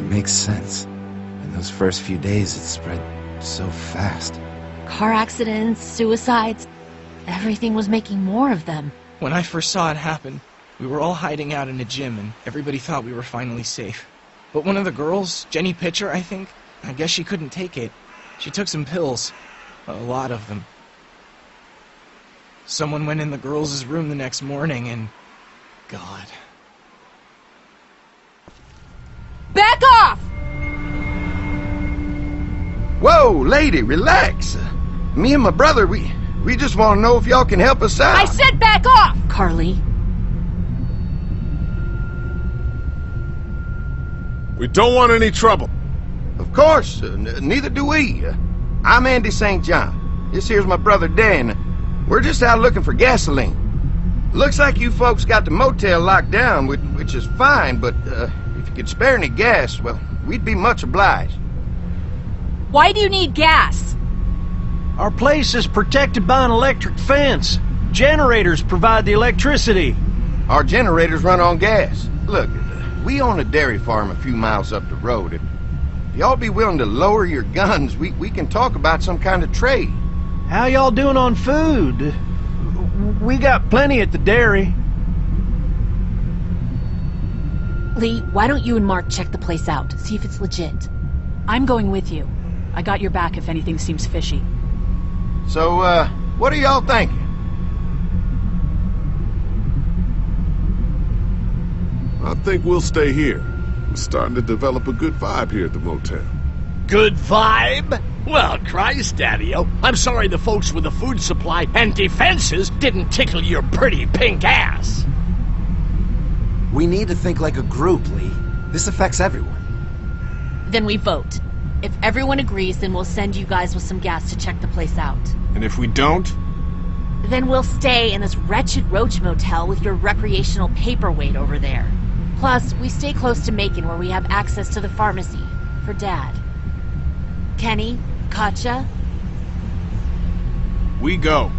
makes sense. In those first few days, it spread so fast. Car accidents, suicides, everything was making more of them. When I first saw it happen, we were all hiding out in a gym and everybody thought we were finally safe. But one of the girls, Jenny Pitcher, I think, I guess she couldn't take it. She took some pills. A lot of them. Someone went in the girls' room the next morning and... God. Back off! Whoa, lady, relax. Me and my brother, we just want to know if y'all can help us out. I said back off! Carly. We don't want any trouble. Of course, neither do we. I'm Andy St. John. This here's my brother Dan. We're just out looking for gasoline. Looks like you folks got the motel locked down, which is fine, but if you could spare any gas, well, we'd be much obliged. Why do you need gas? Our place is protected by an electric fence. Generators provide the electricity. Our generators run on gas. Look, we own a dairy farm a few miles up the road. If y'all be willing to lower your guns, we can talk about some kind of trade. How y'all doing on food? We got plenty at the dairy. Lee, why don't you and Mark check the place out, see if it's legit? I'm going with you. I got your back if anything seems fishy. So, what are y'all thinking? I think we'll stay here. We're starting to develop a good vibe here at the motel. Good vibe? Well, Christ, Daddy-o, I'm sorry the folks with the food supply and defenses didn't tickle your pretty pink ass. We need to think like a group, Lee. This affects everyone. Then we vote. If everyone agrees, then we'll send you guys with some gas to check the place out. And if we don't? Then we'll stay in this wretched roach motel with your recreational paperweight over there. Plus, we stay close to Macon where we have access to the pharmacy. For Dad. Kenny? Katja? We go.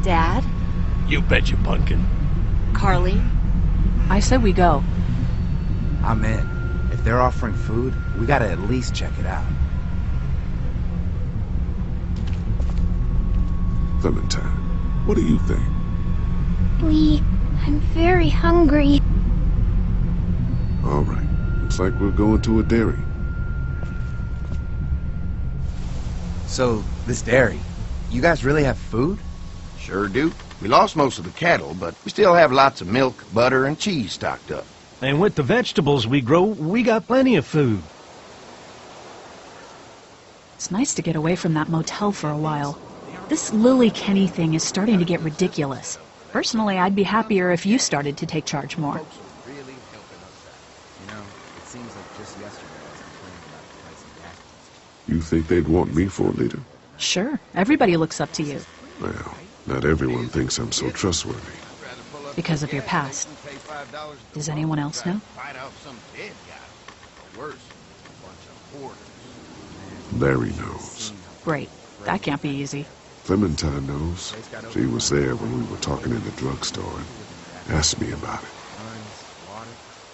Dad? You betcha, pumpkin. Carly? I said we go. I'm in. If they're offering food, we gotta at least check it out. Clementine, what do you think? Lee, I'm very hungry. All right. Looks like we're going to a dairy. So, this dairy, you guys really have food? Sure do. We lost most of the cattle, but we still have lots of milk, butter, and cheese stocked up. And with the vegetables we grow, we got plenty of food. It's nice to get away from that motel for a while. This Lily Kenny thing is starting to get ridiculous. Personally, I'd be happier if you started to take charge more. You think they'd want me for a leader? Sure, everybody looks up to you. Well, not everyone thinks I'm so trustworthy. Because of your past. Does anyone else know? Larry knows. Great. That can't be easy. Clementine knows. She was there when we were talking in the drugstore and asked me about it.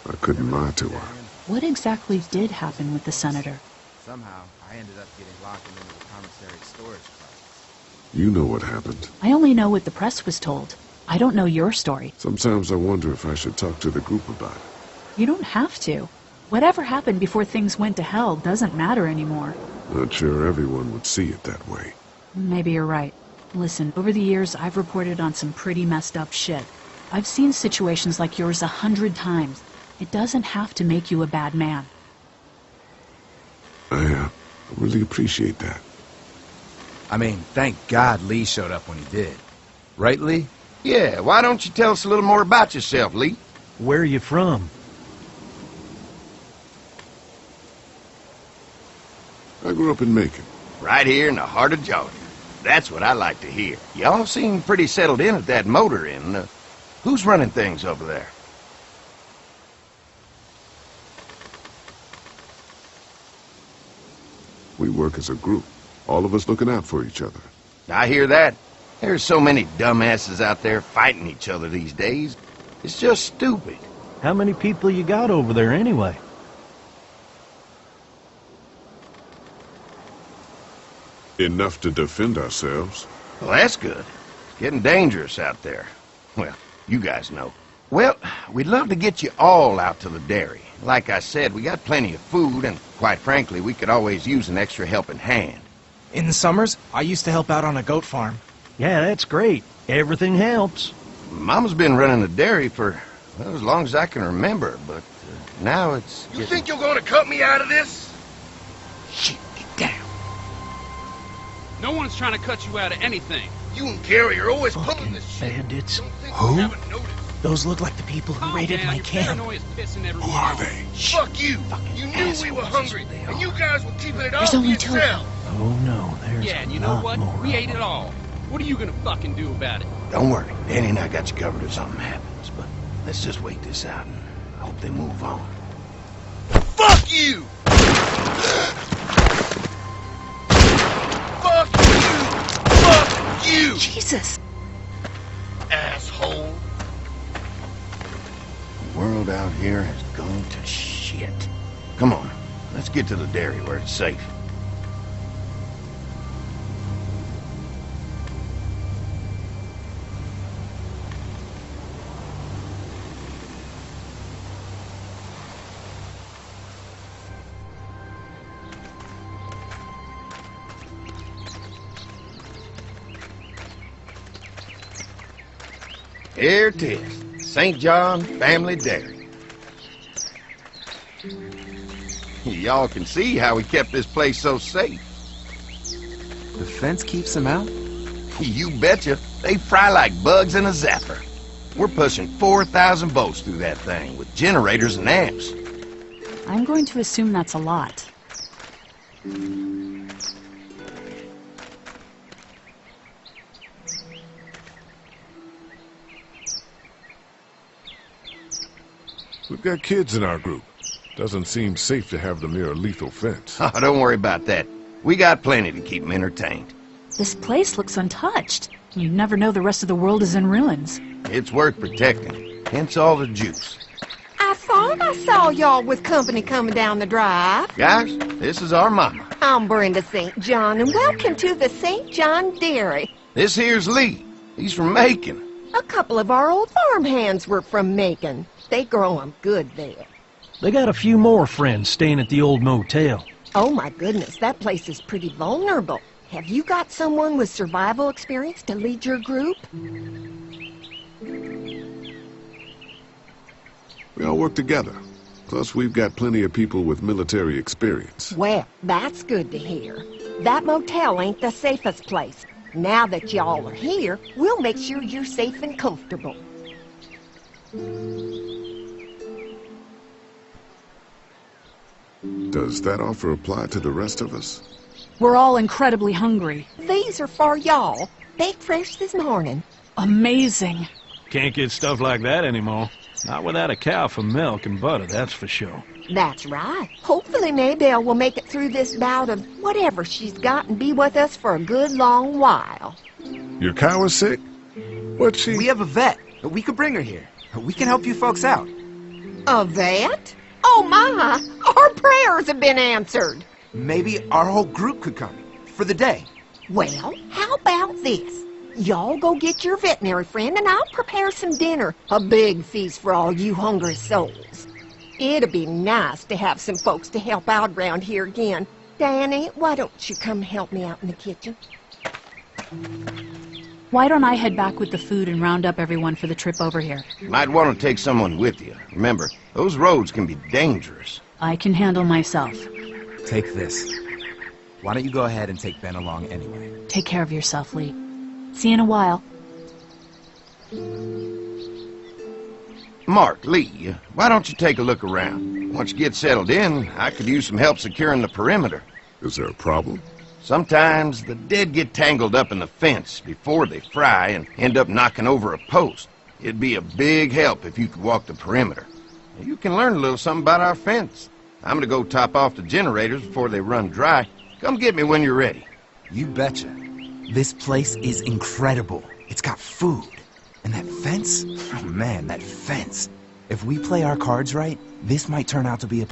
I couldn't lie to her. What exactly did happen with the senator? Somehow, I ended up getting locked into the commissary storage closet. You know what happened. I only know what the press was told. I don't know your story. Sometimes I wonder if I should talk to the group about it. You don't have to. Whatever happened before things went to hell doesn't matter anymore. Not sure everyone would see it that way. Maybe you're right. Listen, over the years, I've reported on some pretty messed up shit. I've seen situations like yours 100 times. It doesn't have to make you a bad man. I really appreciate that. I mean, thank God Lee showed up when he did. Right, Lee? Yeah, why don't you tell us a little more about yourself, Lee? Where are you from? I grew up in Macon. Right here in the heart of Georgia. That's what I like to hear. Y'all seem pretty settled in at that motor inn. Who's running things over there? We work as a group, all of us looking out for each other. I hear that. There's so many dumbasses out there fighting each other these days. It's just stupid. How many people you got over there anyway? Enough to defend ourselves. Well, that's good. It's getting dangerous out there. Well, you guys know. Well, we'd love to get you all out to the dairy. Like I said, we got plenty of food, and quite frankly, we could always use an extra helping hand. In the summers, I used to help out on a goat farm. Yeah, that's great. Everything helps. Mama's been running the dairy for, well, as long as I can remember, but now it's... You think you're gonna cut me out of this? Shit, get down. No one's trying to cut you out of anything. You and Gary are always pulling Fucking this shit. bandits. Don't think Who? we haven't noticed. Those look like the people who raided my your camp. paranoia's pissing everyone Who are off. they? Fuck you! You knew we were hungry, and you guys were keeping it all There's for only two of yourself. Oh no, there's Yeah, and you a know lot what? more We of ate it them. all. What are you gonna fucking do about it? Don't worry, Danny and I got you covered if something happens, but let's just wait this out and hope they move on. Fuck you! Fuck you! Fuck you! Jesus! Asshole! The world out here has gone to shit. Come on, let's get to the dairy where it's safe. Here it is, St. John Family Dairy. Y'all can see how we kept this place so safe. The fence keeps them out? You betcha. They fry like bugs in a zapper. We're pushing 4,000 volts through that thing with generators and amps. I'm going to assume that's a lot. We've got kids in our group. Doesn't seem safe to have them near a lethal fence. Oh, don't worry about that. We got plenty to keep them entertained. This place looks untouched. You never know the rest of the world is in ruins. It's worth protecting, hence all the juice. I thought I saw y'all with company coming down the drive. Guys, this is our mama. I'm Brenda St. John, and welcome to the St. John Dairy. This here's Lee. He's from Macon. A couple of our old farm hands were from Macon. They grow 'em good there. They got a few more friends staying at the old motel. Oh my goodness, that place is pretty vulnerable. Have you got someone with survival experience to lead your group? We all work together. Plus, we've got plenty of people with military experience. Well, that's good to hear. That motel ain't the safest place. Now that y'all are here, we'll make sure you're safe and comfortable. Does that offer apply to the rest of us? We're all incredibly hungry. These are for y'all. Baked fresh this morning. Amazing. Can't get stuff like that anymore. Not without a cow for milk and butter, that's for sure. That's right. Hopefully Maybelle will make it through this bout of whatever she's got and be with us for a good long while. Your cow is sick? What's she... We have a vet. We could bring her here. We can help you folks out. A vet? Oh my! Our prayers have been answered. Maybe our whole group could come for the day. Well, how about this? Y'all go get your veterinary friend and I'll prepare some dinner. A big feast for all you hungry souls. It'd be nice to have some folks to help out around here again. Danny, why don't you come help me out in the kitchen? Why don't I head back with the food and round up everyone for the trip over here? Might want to take someone with you. Remember, those roads can be dangerous. I can handle myself. Take this. Why don't you go ahead and take Ben along anyway? Take care of yourself, Lee. See you in a while. Mark, Lee, why don't you take a look around? Once you get settled in, I could use some help securing the perimeter. Is there a problem? Sometimes the dead get tangled up in the fence before they fry and end up knocking over a post. It'd be a big help if you could walk the perimeter. You can learn a little something about our fence. I'm gonna go top off the generators before they run dry. Come get me when you're ready. You betcha. This place is incredible. It's got food. And that fence? Oh man, that fence. If we play our cards right, this might turn out to be a